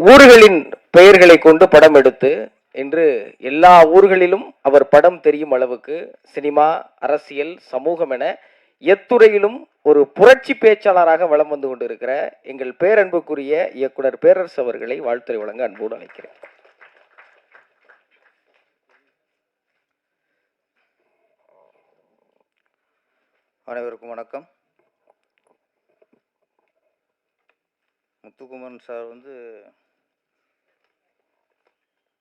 ஊர்களின் பெயர்களை கொண்டு படம் எடுத்து இன்று எல்லா ஊர்களிலும் அவர் படம் தெரியும் அளவுக்கு சினிமா, அரசியல், சமூகம் என எத்துறையிலும் ஒரு புரட்சி பேச்சாளராக வலம் வந்து கொண்டிருக்கிற எங்கள் பேரன்புக்குரிய இயக்குனர் பேரரசு அவர்களை வாழ்த்துரை வழங்க அன்போடு அழைக்கிறேன். அனைவருக்கும் வணக்கம். முத்துக்குமரன் சார் வந்து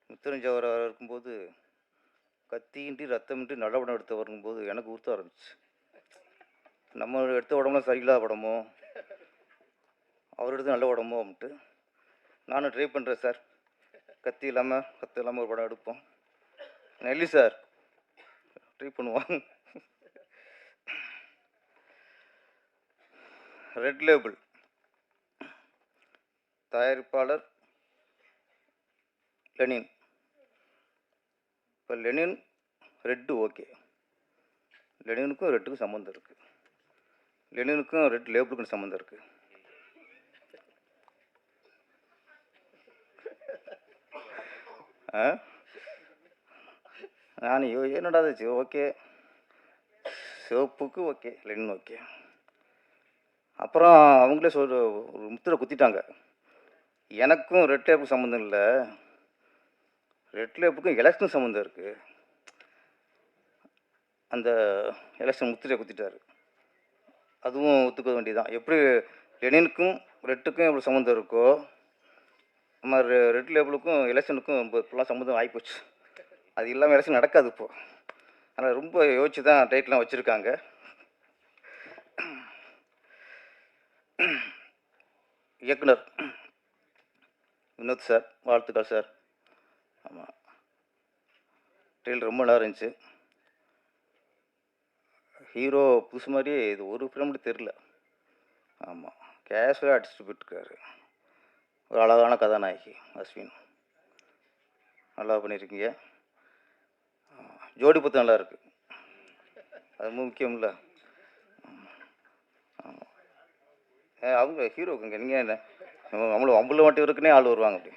முத்துரஞ்சவர் இருக்கும்போது கத்தியின்றி ரத்தமின்றி நல்ல படம் எடுத்து வரும்போது எனக்கு உறுத்த ஆரம்பிச்சு. நம்ம எடுத்த படம்லாம் சரியில்லாத படமோ, அவர் எடுத்து நல்ல படமோ அப்படின்ட்டு நானும் ட்ரை பண்ணுறேன் சார். கத்தி இல்லாமல் ஒரு படம் எடுப்போம். நெல்லி சார் ட்ரை பண்ணுவாங்க. ரெட் லேபிள் தயாரிப்பாளர் லெனின். இப்போ லெனின் ரெட்டு ஓகே, லெனினுக்கும் ரெட்டுக்கும் சம்மந்தம் இருக்குது, லெனினுக்கும் ரெட் லேபிளுக்கும் சம்மந்தம் இருக்குது. நான் என்னடா ஓகே, சிவப்புக்கு ஓகே, லெனின் ஓகே. அப்புறம் அவங்களே ஒரு முத்திரை குத்திட்டாங்க, எனக்கும் ரெட் லேப்புக்கும் சம்மந்தம் இல்லை, ரெட் லேப்புக்கும் எலெக்ஷன் சம்மந்தம் இருக்குது. அந்த எலெக்ஷன் முத்திரையை குத்திட்டாரு. அதுவும் ஒத்துக்க வேண்டியதான். எப்படி லெனினுக்கும் ரெட்டுக்கும் எப்படி சம்மந்தம் இருக்கோ, நம்ம ரெட் லேபிளுக்கும் எலெக்ஷனுக்கும் இப்போலாம் சம்மந்தம் ஆகிப்போச்சு. அது இல்லாமல் எலெக்ஷன் நடக்காது இப்போது. அதனால் ரொம்ப யோசிச்சு தான் டைட்லாம் வச்சுருக்காங்க. இயக்குனர் வினோத் சார், வாழ்த்துக்கள் சார். ஆமாம், ட்ரெயில் ரொம்ப நல்லா இருந்துச்சு. ஹீரோ புதுசு மாதிரியே இது ஒரு ஃபிலிம் தெரில. ஆமாம், கேஷுவலாக அடிச்சுட்டு போயிட்டுருக்காரு. ஒரு அழகான கதாநாயகி அஸ்வின், நல்லா பண்ணியிருக்கீங்க. ஜோடி பத்து நல்லா இருக்குது, அது ரொம்ப முக்கியம் இல்லை. அவங்க ஹீரோக்குங்க, நீங்கள் என்ன நம்மளும் அம்புள்ள மாட்டி இருக்குன்னே ஆள் வருவாங்க. அப்படி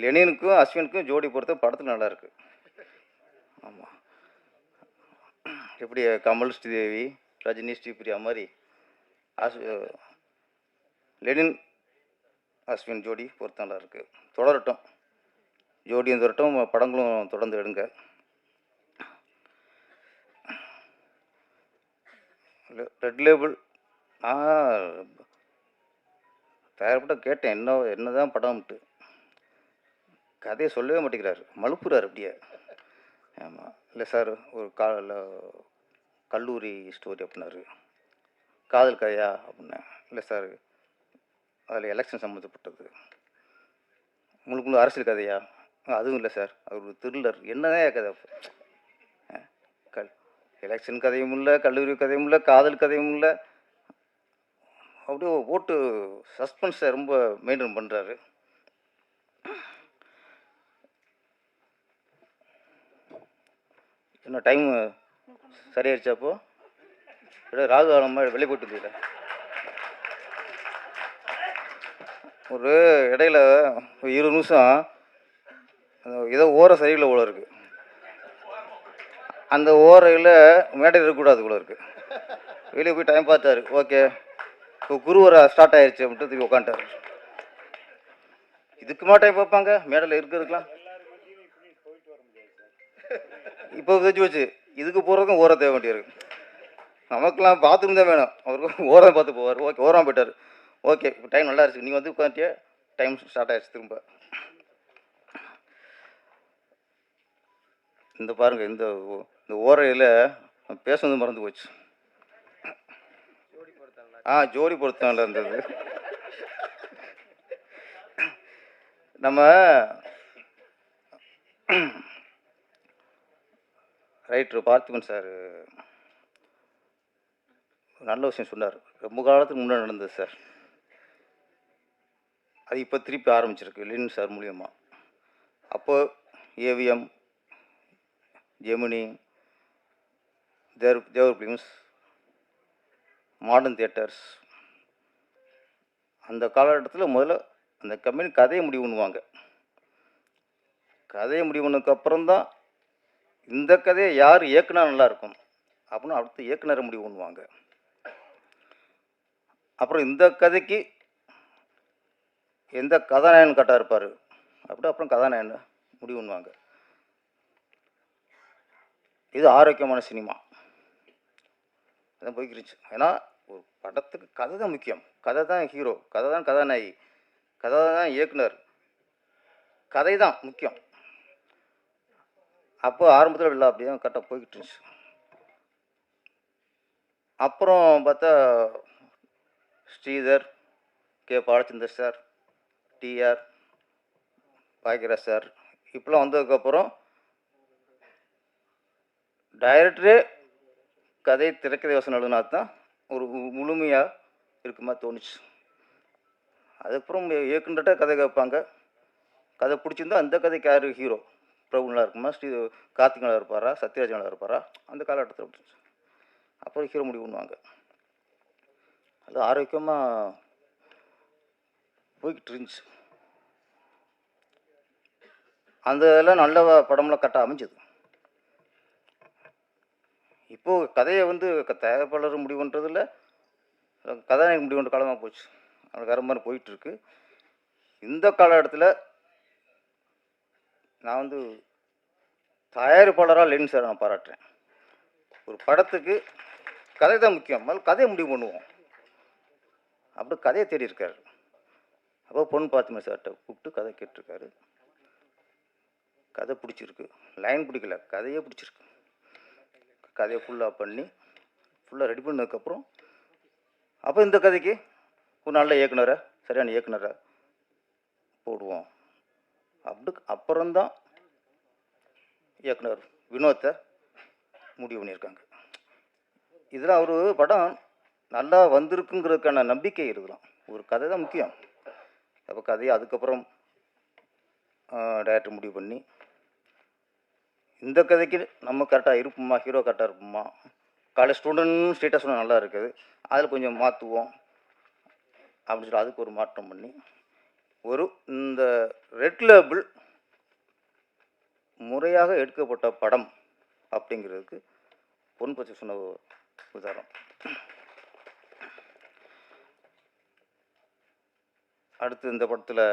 லெனினுக்கும் அஸ்வினுக்கும் ஜோடி பொறுத்த படத்தில் நல்லாயிருக்கு. ஆமாம், எப்படி கமல் ஸ்ரீதேவி ரஜினி ஸ்ரீபிரியா மாதிரி லெனின் அஸ்வின் ஜோடி பொறுத்த நல்லா இருக்குது. தொடரட்டும், ஜோடியும் தொடரட்டும், படங்களும் தொடர்ந்து எடுங்க. ரெட் லேபிள் தயாரிப்பட்ட கேட்டேன், என்னதான் படம்ட்டு. கதையை சொல்லவே மாட்டேங்கிறாரு, மழுப்புறாரு அப்படியே. ஆமாம், இல்லை சார் ஒரு கல்லூரி ஸ்டோரி அப்படின்னாரு. காதல் கதையா அப்படின்னேன். இல்லை சார் அதில் எலெக்ஷன் சம்மந்தப்பட்டது. முழு அரசியல் கதையா? அதுவும் இல்லை சார், அது ஒரு த்ரில்லர். என்னதான் கதை? எலெக்ஷன் கதையும் இல்லை, கல்லூரி கதையும் இல்லை, காதல் கதையும் இல்லை. அப்படியே ஓட்டு சஸ்பென்ஸை ரொம்ப மெயின்டைன் பண்ணுறாரு. என்ன டைம் சரியாயிருச்சா? அப்போ ராகு காலமாக வெளியே போட்டு தெரியல. ஒரு இடையில 20 நிமிஷம் ஏதோ ஓர சரியில்லை போல இருக்குது. அந்த ஓரையில் மேடையில் இருக்கக்கூடாது போல இருக்குது. வெளியே போய் டைம் பார்த்தாரு. ஓகே, இப்போ குருவரை ஸ்டார்ட் ஆயிடுச்சு அப்படின்ட்டு தூக்கி உட்காந்துட்டாரு. இதுக்குமா டைம் பார்ப்பாங்க மேடையில் இருக்கிறதுக்கெலாம்? இப்போ வச்சு வச்சு இதுக்கு போகிறதுக்கும் ஓரம் தேவை வேண்டியிருக்கு. நமக்குலாம் பாத்ரூம் தான் வேணும், அவருக்கு ஓரம் பார்த்து போவார். ஓகே, ஓரம் போயிட்டார். ஓகே, இப்போ டைம் நல்லா இருந்துச்சு, நீங்கள் வந்து உட்காந்துட்டியே, டைம் ஸ்டார்ட் ஆகிடுச்சு திரும்ப. இந்த பாருங்கள், இந்த ஓரையில் பேசுனது மறந்து போச்சு. ஜோடி பொருத்தம்ல இருந்தது. நம்ம ரைட்டர் பார்த்திபன் சார் நல்ல விஷயம் சொன்னார். ரொம்ப காலத்துக்கு முன்னாடி நடந்தது சார், அது இப்போ திருப்பி ஆரம்பிச்சிருக்கு லெனின் சார் மூலியமாக. அப்போ ஏவிஎம், ஜெமினி, தேவர் ஃபிலிம்ஸ், மாடர்ன் தியேட்டர்ஸ், அந்த காலகட்டத்தில் முதல்ல அந்த கம்பெனி கதையை முடிவு பண்ணுவாங்க. கதையை முடிவு பண்ணதுக்கப்புறம் தான் இந்த கதையை யார் இயக்குனா நல்லாயிருக்கும் அப்படின்னு அடுத்த இயக்குனரை முடிவு பண்ணுவாங்க. அப்புறம் இந்த கதைக்கு எந்த கதாநாயகன் கரெக்டாக இருப்பார் அப்புறம் கதாநாயகன் முடிவு பண்ணுவாங்க. இது ஆரோக்கியமான சினிமா அதான் போய்க்கிருச்சு. ஏன்னா ஒரு படத்துக்கு கதை தான் முக்கியம். கதை தான் ஹீரோ, கதை தான் கதாநாயகி, கதை தான் இயக்குனர், கதை தான் முக்கியம். அப்போ ஆரம்பத்தில் இல்லை, அப்படியே கரெக்டாக போய்கிட்டு இருந்துச்சு. அப்புறம் பார்த்தா Sridhar, K Balachander sir, TR Bhagyaraj sir இப்பெல்லாம் வந்ததுக்கப்புறம் டைரக்டரே கதை திரைக்கதை வசனம் எழுதுனா தான் ஒரு முழுமையாக இருக்குமா தோணுச்சு. அதுக்கப்புறம் இயக்குனர்கிட்ட கதை கேட்பாங்க. கதை பிடிச்சிருந்தா அந்த கதைக்கு யார் ஹீரோ, பிரபுங்களா இருக்குமா, கார்த்திகனா இருப்பாரா, சத்யராஜனா இருப்பாரா, அந்த காலகட்டத்தில் அப்புறம் ஹீரோ முடிவு பண்ணுவாங்க. அது ஆரோக்கியமாக போய்கிட்டு இருந்துச்சு. அந்த இதெல்லாம் நல்ல படம்லாம் கரெக்டாக அமைஞ்சது. இப்போது கதையை வந்து தயாரிப்பாளர் முடிவு பண்ணுறதில்ல, கதாநாயகன் முடிவு பண்ணுற காலமாக போச்சு. அது வேறு மாதிரி போயிட்டுருக்கு. இந்த காலகட்டத்தில் நான் வந்து தயாரிப்பாளராக லெனின் சார் நான் பாராட்டுறேன். ஒரு படத்துக்கு கதை தான் முக்கியம், முதல்ல கதையை முடிவு பண்ணுவோம். அப்படி கதையை தேடி இருக்காரு. அப்போ பொன் பாத்திமா சார்கிட்ட கூப்பிட்டு கதை கேட்டிருக்காரு. கதை பிடிச்சிருக்கு, லைன் பிடிக்கல, கதையே பிடிச்சிருக்கு. கதையை ஃபுல்லாக பண்ணி ஃபுல்லாக ரெடி பண்ணதுக்கப்புறம் அப்போ இந்த கதைக்கு ஒரு நல்ல இயக்குனரை, சரியான இயக்குனரை போடுவோம். அப்புறம்தான் இயக்குனர் வினோத்தை முடிவு பண்ணியிருக்காங்க. இதெல்லாம் ஒரு படம் நல்லா வந்திருக்குங்கிறதுக்கான நம்பிக்கை இருக்கலாம். ஒரு கதை தான் முக்கியம். அப்போ கதையை அதுக்கப்புறம் டைரக்டர் முடிவு பண்ணி இந்த கதைக்கு நம்ம கரெக்டாக இருப்போமா, ஹீரோ கரெக்டாக இருப்போமா, காலேஜ் ஸ்டூடெண்ட் ஸ்டேட்டஸ் நல்லா இருக்குது, அதில் கொஞ்சம் மாற்றுவோம் அப்படின்னு சொல்லி அதுக்கு ஒரு மாற்றம் பண்ணி ஒரு இந்த ரெட் லேபிள் முறையாக எடுக்கப்பட்ட படம் அப்படிங்கிறதுக்கு பொன் பற்றி சொன்ன உதாரணம். அடுத்து இந்த படத்தில்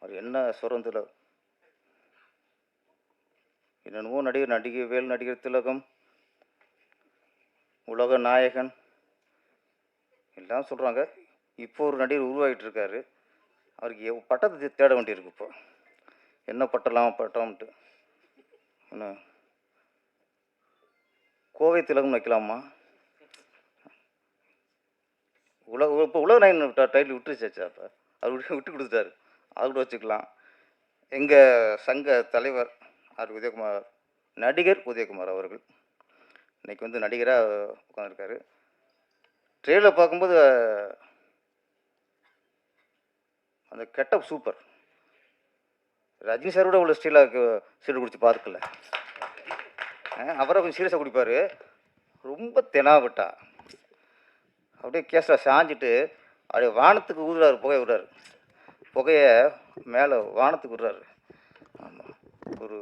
அவர் என்ன சுரந்தில் என்னென்னவோ நடிகர், நடிகை வேல், நடிகர் திலகம், உலக நாயகன் எல்லாம் சொல்கிறாங்க. இப்போ ஒரு நடிகர் உருவாகிட்டு இருக்காரு. அவருக்கு பட்டத்தை தேட வேண்டியிருக்கு. இப்போ என்ன பட்டம்ட்டு என்ன கோவை திலகம் வைக்கலாமா? இப்போ உலக நாயகன் டைட்டில் விட்டுருச்சாச்சா? அப்போ அவர் விட்டு கொடுத்துட்டாரு, அது கூட வச்சுக்கலாம். எங்கள் சங்க தலைவர் ஆர் உதயகுமார், நடிகர் உதயகுமார் அவர்கள் இன்றைக்கி வந்து நடிகராக உட்காந்துருக்காரு. ட்ரெயிலர் பார்க்கும்போது அந்த கெட்டப் சூப்பர். ரஜினி சாரோட உள்ள ஸ்டீலாக சீடு குடிச்சு பார்க்கல. அவரை கொஞ்சம் சீரியஸாக குடிப்பார். ரொம்ப தெனாவிட்டா அப்படியே கேஸில் சாஞ்சிட்டு அப்படியே வானத்துக்கு ஊதுறாரு, புகையை விடுறாரு, புகையை மேலே வானத்துக்கு விடுறாரு. ஆமாம், ஒரு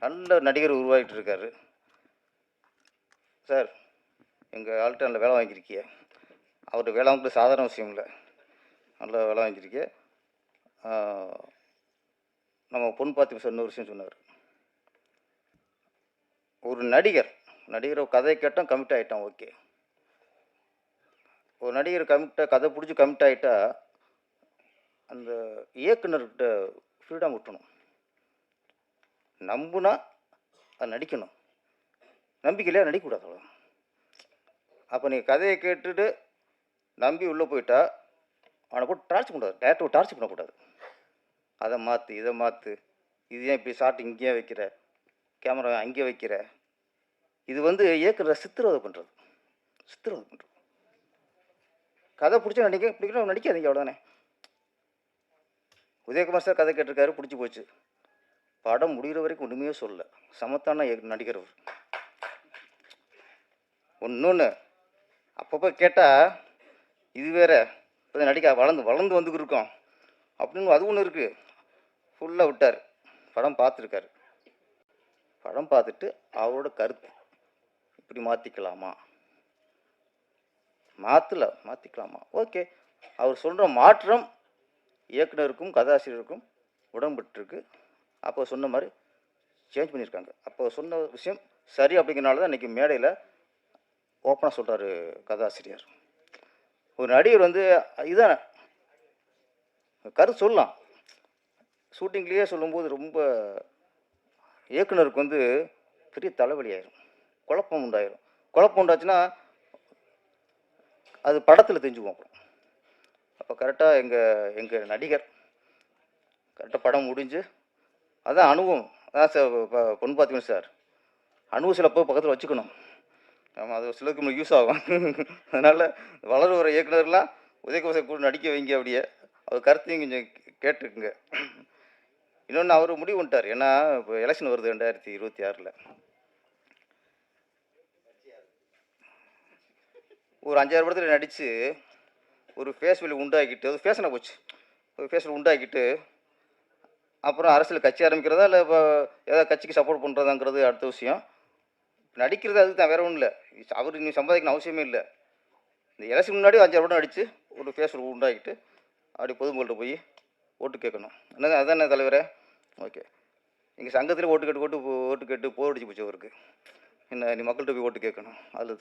நல்ல நடிகர் உருவாகிட்டு இருக்காரு. சார், எங்கள் ஆள்கிட்ட நல்ல வேலை வாங்கியிருக்கிய. அவர்கிட்ட வேலை வாங்கிட்டு சாதாரண விஷயம் இல்லை, நல்ல வேலை வாங்கியிருக்கிய. நம்ம பொன் பாத்திமா சார் இன்னொரு விஷயம் சொன்னார். ஒரு நடிகர் கதையை கேட்டால் கமிட் ஆகிட்டான், ஓகே. ஒரு நடிகர் கதை பிடிச்சி கமிட் ஆகிட்டா அந்த இயக்குனர்கிட்ட ஃப்ரீடம் விட்டணும். நம்புனா அது நடிக்கணும், நம்பிக்கையிலே நடிக்கக்கூடாது. அவ்வளோ. அப்போ நீ கதையை கேட்டுட்டு நம்பி உள்ளே போயிட்டா அவனை போட்டு டார்ச் பண்ணக்கூடாது, டேரக்டர் டார்ச் பண்ணக்கூடாது. அதை மாற்று, இதை மாற்று, இது ஏன் இப்படி ஷார்ட் இங்கேயே வைக்கிற, கேமரா அங்கேயே வைக்கிற, இது வந்து இயக்குனர் சித்திரவதை பண்ணுறது. கதை பிடிச்சா பிடிக்கணும், நடிக்காதீங்க, அவ்வளோதானே. உதயகுமார் சார் கதை கேட்டிருக்காரு, பிடிச்சி போச்சு. படம் முடிகிற வரைக்கும் ஒன்றுமே சொல்லலை, சமத்தான நடிகர் அவர். ஒன்று அப்பப்போ கேட்டால் இது வேற இப்போ நடிக்க வளர்ந்து வந்துக்கிட்டு இருக்கோம், அப்படின்னு அது ஒன்று இருக்குது. ஃபுல்லாக விட்டார். படம் பார்த்துருக்காரு. படம் பார்த்துட்டு அவரோட கருத்து இப்படி மாற்றிக்கலாமா, மாற்றிக்கலாமா, ஓகே. அவர் சொல்கிற மாற்றம் இயக்குனருக்கும் கதாசிரியருக்கும் உடன்பட்டுருக்கு. அப்போ சொன்ன மாதிரி சேஞ்ச் பண்ணியிருக்காங்க. அப்போ சொன்ன விஷயம் சரி அப்படிங்கிறனால தான் இன்றைக்கி மேடையில் ஓப்பனாக சொல்கிறாரு கதாசிரியர். ஒரு நடிகர் வந்து இதான் கருத்து சொல்லலாம். ஷூட்டிங்லேயே சொல்லும்போது ரொம்ப இயக்குனருக்கு வந்து பெரிய தலைவலி ஆயிரும், குழப்பம் உண்டாயிரும். குழப்பம் உண்டாச்சுன்னா அது படத்தில் தெரிஞ்சுக்குவோம். அப்புறம் அப்போ கரெக்டாக எங்கள் நடிகர் கரெக்டாக படம் முடிஞ்சு அதான் அனுபவம். அதான் சார் பொண்ணு பார்த்தீங்கன்னா சார் அனுபவம் சிலப்போ பக்கத்தில் வச்சுக்கணும். ஆமாம், அது சிலருக்கு நம்மளுக்கு யூஸ் ஆகும். அதனால் வளர வர இயக்குனர்லாம் உதயகுமார் கூட நடிக்க வைங்க. அப்படியே அவர் கருத்தையும் கொஞ்சம் கேட்டுக்குங்க. இன்னொன்று அவர் முடிவு பண்ணிட்டார். ஏன்னா இப்போ எலெக்ஷன் வருது 2026. ஒரு 5-6 படத்தில் நடித்து ஒரு ஃபேஸ் வேல்யூ உண்டாக்கிட்டு, அது ஃபேஷனாக போச்சு. ஒரு ஃபேஸ் வேல்யூ உண்டாக்கிட்டு அப்புறம் அரசியல் கட்சி ஆரம்பிக்கிறதா இல்லை இப்போ ஏதாவது கட்சிக்கு சப்போர்ட் பண்ணுறதாங்கிறது அடுத்த விஷயம். நடிக்கிறது அதுக்கு தான், வேறு ஒன்றும் இல்லை. அவர் இன்னும் சம்பாதிக்கணும் அவசியமே இல்லை. இந்த எலெக்ஷன் முன்னாடி 5-6 படம் நடித்து ஒரு ஃபேஸ் வேல்யூ உண்டாக்கிட்டு அப்படி பொதுமக்கள்கிட்ட போய் ஓட்டு கேட்கணும். என்னங்க அதானே தலைவரே? ஓகே. எங்கள் சங்கத்தில் ஓட்டு கேட்டு போர் அடிச்சு போச்சு அவருக்கு. என்ன நீ மக்கள்கிட்ட போய் ஓட்டு கேட்கணும். அதில்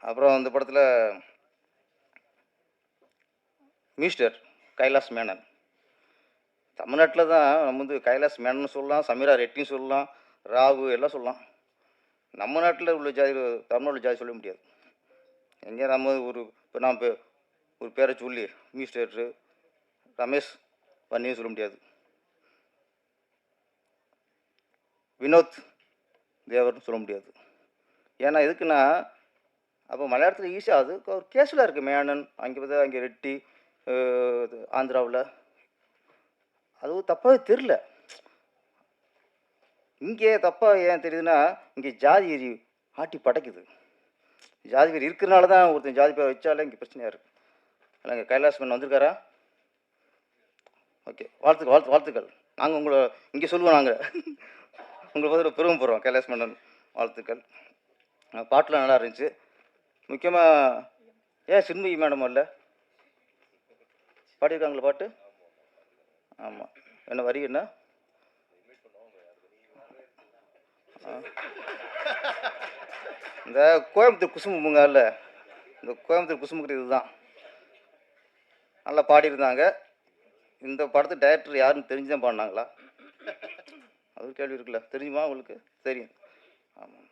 அப்புறம் அந்த படத்தில் மிஸ்டர் கைலாஷ் மேனன். தமிழ்நாட்டில் தான் நம்ம வந்து கைலாஷ் மேனன் சொல்லலாம், சமீரா ரெட்டின்னு சொல்லலாம், ராகு எல்லாம் சொல்லலாம். நம்ம நாட்டில் உள்ள ஜாதி, தமிழ்நாட்டில் ஜாதி சொல்ல முடியாது. எங்கே நம்ம இப்போ நான் ஒரு பேரை சொல்லி மிஸ்டர் ரமேஷ் பண்ணியும் சொல்ல முடியாது, வினோத் தேவர்னு சொல்ல முடியாது. ஏன்னா எதுக்குன்னா அப்போ மலையாளத்தில் ஈஸியாக அது ஒரு கேஸில் இருக்குது. மேனன் அங்கே பார்த்தா அங்கே ரெட்டி, ஆந்திராவில் அதுவும் தப்பாகவே தெரில. இங்கே தப்பாக ஏன் தெரியுதுன்னா இங்கே ஜாதி வெறி ஆட்டி படைக்குது. ஜாதி வெறி இருக்கிறனால தான் ஒருத்தன் ஜாதி பேர் வச்சாலே இங்கே பிரச்சனையாக இருக்குது. இல்லை இங்கே கைலாஷ் மேனன் வந்திருக்காரா? ஓகே, வாழ்த்துக்கள். நாங்கள் உங்களை இங்கே சொல்லுவோம், நாங்கள் உங்களை பார்த்து பெருமைப்படுறோம். கைலாஷ் மேனன் வாழ்த்துக்கள். பாட்டெலாம் நல்லா இருந்துச்சு. முக்கியமாக ஏன் சின்மயி மேடம் இல்லை பாடியிருக்காங்களா பாட்டு? ஆமாம், என்ன வரி என்ன? இந்த கோயம்புத்தூர் குசும்புங்க இல்லை, இந்த கோயம்புத்தூர் குசும்புக்கு இதுதான் நல்லா பாடியிருந்தாங்க. இந்த படத்து டைரக்டர் யாருன்னு தெரிஞ்சு தான் பாடினாங்களா? அது கேள்வி இருக்குல்ல, தெரியுமா உங்களுக்கு? தெரியும். ஆமாம்,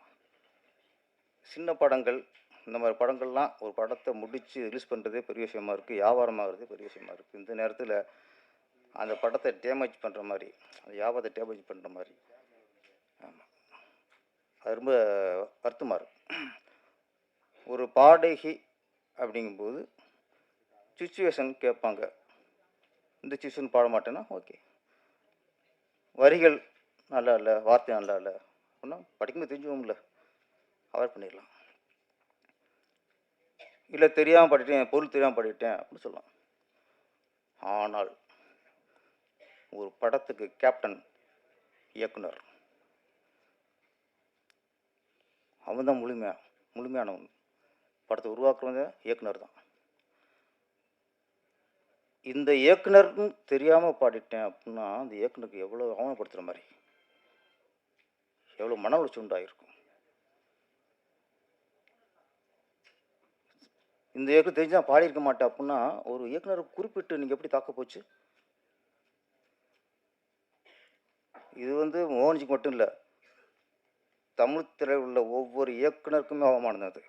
சின்ன படங்கள் இந்த மாதிரி படங்கள்லாம் ஒரு படத்தை முடித்து ரிலீஸ் பண்ணுறதே பெரிய விஷயமா இருக்குது, வியாபாரமாகிறதே பெரிய விஷயமா இருக்குது. இந்த நேரத்தில் அந்த படத்தை டேமேஜ் பண்ணுற மாதிரி, அந்த வியாபாரத்தை டேமேஜ் பண்ணுற மாதிரி, ஆமாம், அது ரொம்ப வருத்தமாக இருக்குது. ஒரு பாடகி அப்படிங்கும்போது சுச்சுவேஷன் கேட்பாங்க. இந்த சுச்சுவேஷன் பாட மாட்டேன்னா ஓகே, வரிகள் நல்லா இல்லை, வார்த்தை நல்லா இல்லை அப்படின்னா படிக்கும்போது தெரிஞ்சுவோம்ல, அவாய்ட் பண்ணிடலாம். இல்லை தெரியாமல் பாடிட்டேன், பொருள் தெரியாமல் பாடிட்டேன் அப்படின்னு சொல்லலாம். ஆனால் ஒரு படத்துக்கு கேப்டன் இயக்குனர், அவன் தான் முழுமையானவன். படத்தை உருவாக்குறவங்க இயக்குனர் தான். இந்த இயக்குனர்னு தெரியாமல் பாடிட்டேன் அப்படின்னா அந்த இயக்குனருக்கு எவ்வளோ அவமானப்படுத்துகிற மாதிரி, எவ்வளோ மன உளைச்சல் உண்டாயிருக்கும். இந்த இயக்குனர் தெரிஞ்சா பாடியிருக்க மாட்டேன் அப்படின்னா ஒரு இயக்குனரை குறிப்பிட்டு நீங்கள் எப்படி தாக்க போச்சு? இது வந்து மோகன்ஜிக்கு மட்டும் இல்லை, தமிழ் திரையில் உள்ள ஒவ்வொரு இயக்குனருக்குமே அவமானம் அது.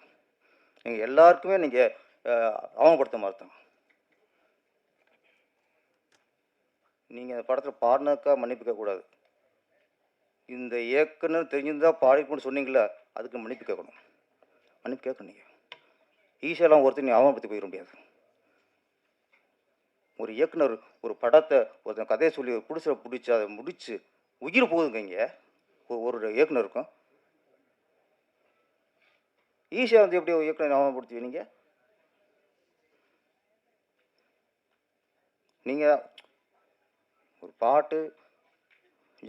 நீங்கள் எல்லாருக்குமே நீங்கள் அவமானப்படுத்த மாதிரி தான். நீங்கள் அந்த படத்தில் பாடினதுக்கா மன்னிப்பு கேட்கக்கூடாது. இந்த இயக்குனர் தெரிஞ்சிருந்தால் பாடிக்கணும்னு சொன்னீங்களா, அதுக்கு மன்னிப்பு கேட்கணும். மன்னிப்பு கேட்கணும். நீங்கள் ஈஸியெல்லாம் ஒருத்தர் நீ அவமானப்படுத்தி போயிட முடியாது. ஒரு இயக்குனர் ஒரு படத்தை ஒருத்தன் கதையை சொல்லி பிடிச்சி அதை முடித்து உயிர் போகுதுங்க. இங்கே ஒரு இயக்குனருக்கும் ஈஸியாக வந்து எப்படி ஒரு இயக்குனர் அவமானப்படுத்துவீங்க? நீங்கள் ஒரு பாட்டு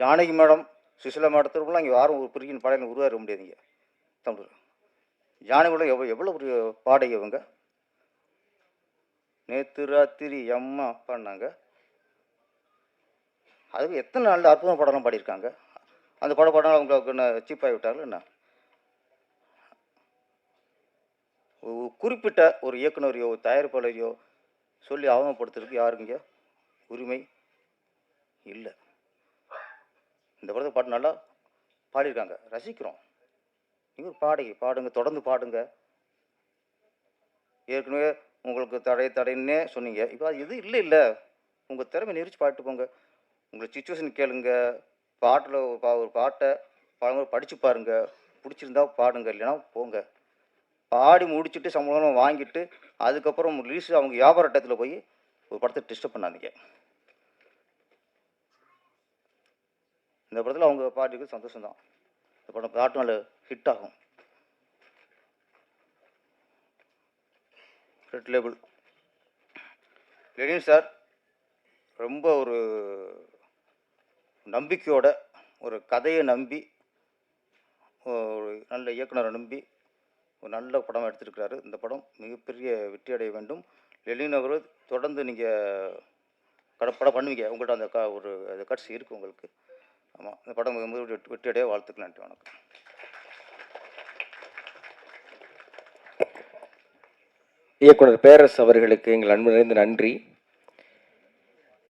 ஜானகி மேடம் சுசிலா மேடத்திற்குலாம் இங்கே யாரும் ஒரு பெரிய பாடகை உருவாக்க முடியாதுங்க தமிழ். ஜானகி மேடம் எவ்வளோ ஒரு பாடகி அவங்க. நேற்று ராத்திரி அம்மா பண்ணாங்க, அதுக்கு எத்தனை நாள் அற்புதம் படம்லாம் பாடியிருக்காங்க. அந்த படம் அவங்களுக்கு என்ன சீப்பாகி விட்டார்கள் என்ன? குறிப்பிட்ட ஒரு இயக்குனரையோ தயாரிப்பாளரையோ சொல்லி அவமானப்படுத்துறதுக்கு யாருங்க உரிமை இல்லை. இந்த படத்தை பாட்டு நல்லா பாடியிருக்காங்க, ரசிக்கிறோம். நீங்கள் ஒரு பாடகி, பாடுங்க, தொடர்ந்து பாடுங்க. ஏற்கனவே உங்களுக்கு தடைன்னே சொன்னீங்க, இப்போ அது இது இல்லை உங்கள் திறமை நெரிச்சு பாட்டு போங்க. உங்களை சுச்சுவேஷன் கேளுங்க, பாட்டில் ஒரு பாட்டை படித்து பாருங்க, பிடிச்சிருந்தா பாடுங்க, இல்லைன்னா போங்க. பாடி முடிச்சுட்டு சம்பளம் வாங்கிட்டு அதுக்கப்புறம் ரிலீஸ் அவங்க வியாபார இடத்துல போய் ஒரு படத்தை டிஸ்டர்ப் பண்ணாதீங்க. இந்த படத்தில் அவங்க பாட்டுக்கு சந்தோஷம்தான். இந்த படம் பாட்டு நல்ல ஹிட் ஆகும். ரெட் லேபிள் லெனின் சார் ரொம்ப ஒரு நம்பிக்கையோட, ஒரு கதையை நம்பி, ஒரு நல்ல இயக்குனரை நம்பி ஒரு நல்ல படம் எடுத்திருக்கிறாரு. இந்த படம் மிகப்பெரிய வெற்றி அடைய வேண்டும். லெனின் அவர் தொடர்ந்து நீங்கள் படம் பண்ணுவீங்க, உங்கள்கிட்ட அந்த ஒரு கட்சி இருக்குது உங்களுக்கு. ஆமாம், இந்த படம் வெற்றி அடைய வாழ்த்துக்கள். நன்றி, வணக்கம். இயக்குனர் பேரரசு அவர்களுக்கு எங்கள் அன்பு நிறைந்த நன்றி.